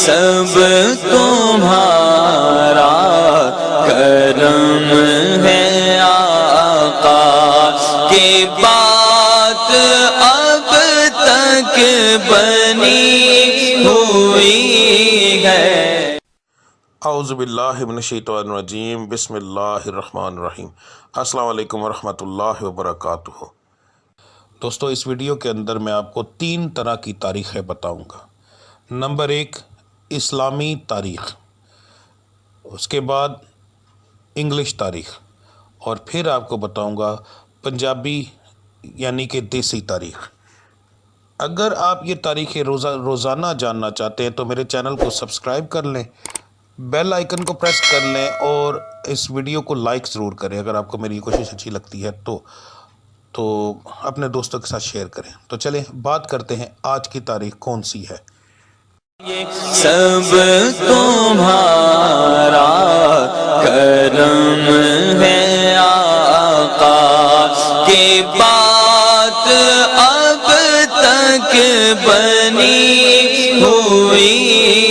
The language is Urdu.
سب تمہارا کرم ہے آقا کی بات اب تک بنی ہوئی ہے۔ اعوذ باللہ من الشیطان الرجیم، بسم اللہ الرحمن الرحیم۔ السلام علیکم ورحمۃ اللہ وبرکاتہ۔ دوستو، اس ویڈیو کے اندر میں آپ کو 3 طرح کی تاریخیں بتاؤں گا۔ نمبر 1 اسلامی تاریخ، اس کے بعد انگلش تاریخ، اور پھر آپ کو بتاؤں گا پنجابی یعنی کہ دیسی تاریخ۔ اگر آپ یہ تاریخیں روزانہ جاننا چاہتے ہیں تو میرے چینل کو سبسکرائب کر لیں، بیل آئیکن کو پریس کر لیں، اور اس ویڈیو کو لائک ضرور کریں۔ اگر آپ کو میری کوشش اچھی لگتی ہے تو اپنے دوستوں کے ساتھ شیئر کریں۔ تو چلیں بات کرتے ہیں آج کی تاریخ کون سی ہے۔ سب تمہارا کرم ہے آقا کی بات اب تک بنی ہوئی